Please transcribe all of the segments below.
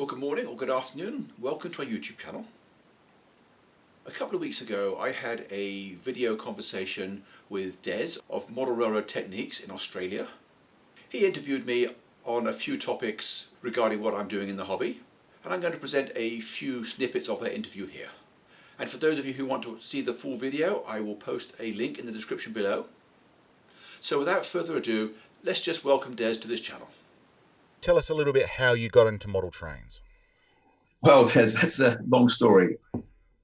Well, good morning or good afternoon. Welcome to our YouTube channel. A couple of weeks ago, I had a video conversation with Des of Model Railroad Techniques in Australia. He interviewed me on a few topics regarding what I'm doing in the hobby, and I'm going to present a few snippets of that interview here. And for those of you who want to see the full video, I will post a link in the description below. So without further ado, let's just welcome Des to this channel. Tell us a little bit how you got into model trains. Well, Tez, that's a long story.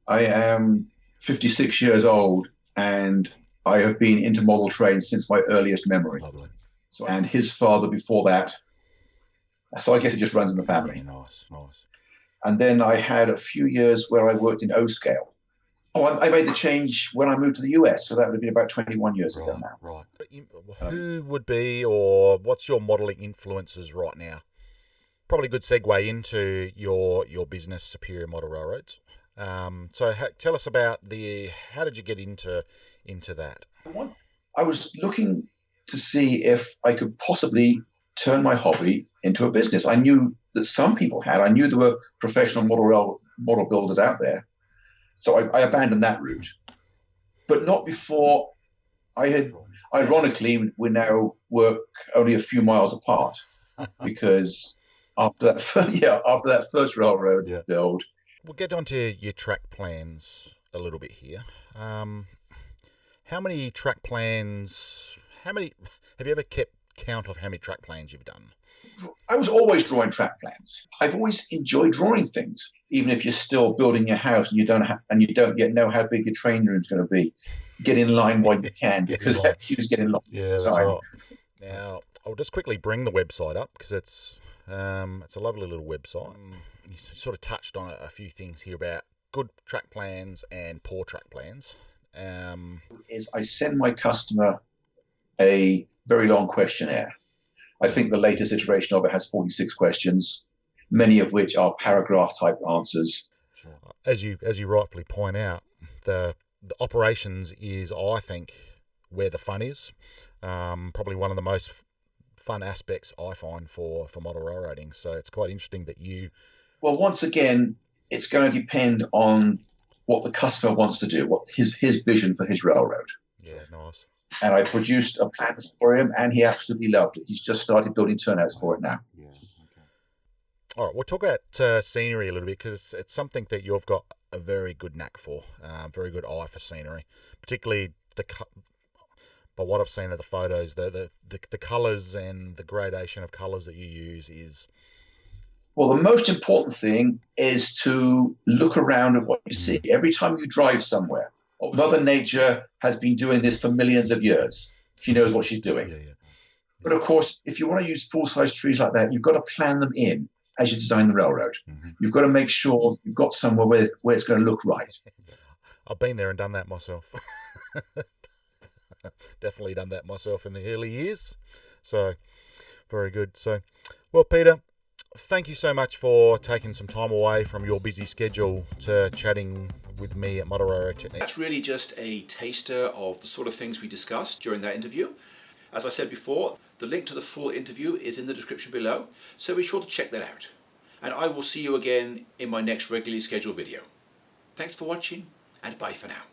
I am 56 years old and I have been into model trains since my earliest memory. Lovely. And his father before that. So I guess it just runs in the family. Yeah, nice. And then I had a few years where I worked in O-scale. I made the change when I moved to the US, so that would have been about 21 years ago now. Right. Who would be, or what's your modelling influences right now? Probably a good segue into your business, Superior Model Railroads. So tell us about how did you get into that? I was looking to see if I could possibly turn my hobby into a business. I knew that some people had. I knew there were professional model builders out there. So I abandoned that route, but not before I had, ironically, we now work only a few miles apart because after that first railroad build. We'll get onto your track plans a little bit here. How many track plans, have you ever kept count of how many track plans you've done? I was always drawing track plans. I've always enjoyed drawing things, even if you're still building your house and you don't yet know how big your train room's going to be. Get in line while you can, because that queue's getting long. Yeah, that's right. Now, I'll just quickly bring the website up because it's a lovely little website. You sort of touched on a few things here about good track plans and poor track plans. Is I send my customer a very long questionnaire. I think the latest iteration of it has 46 questions, many of which are paragraph-type answers. Sure. As you rightfully point out, the operations is, I think, where the fun is. Probably one of the most fun aspects I find for model railroading. So it's quite interesting that you... Well, once again, it's going to depend on what the customer wants to do, what his vision for his railroad. Yeah, nice. And I produced a plan for him, and he absolutely loved it. He's just started building turnouts for it now. Yeah, okay. All right, we'll talk about scenery a little bit because it's something that you've got a very good knack for, very good eye for scenery, particularly by what I've seen of the photos, the colours and the gradation of colours that you use is... Well, the most important thing is to look around at what you see. Every time you drive somewhere, Mother Nature has been doing this for millions of years. She knows what she's doing. Yeah. But of course, if you want to use full-size trees like that, you've got to plan them in as you design the railroad. Mm-hmm. You've got to make sure you've got somewhere where it's going to look right. I've been there and done that myself. Definitely done that myself in the early years. So, very good. So, well, Peter, thank you so much for taking some time away from your busy schedule to chatting with me at Model Railroad Techniques. That's really just a taster of the sort of things we discussed during that interview. As I said before, the link to the full interview is in the description below, so be sure to check that out. And I will see you again in my next regularly scheduled video. Thanks for watching, and bye for now.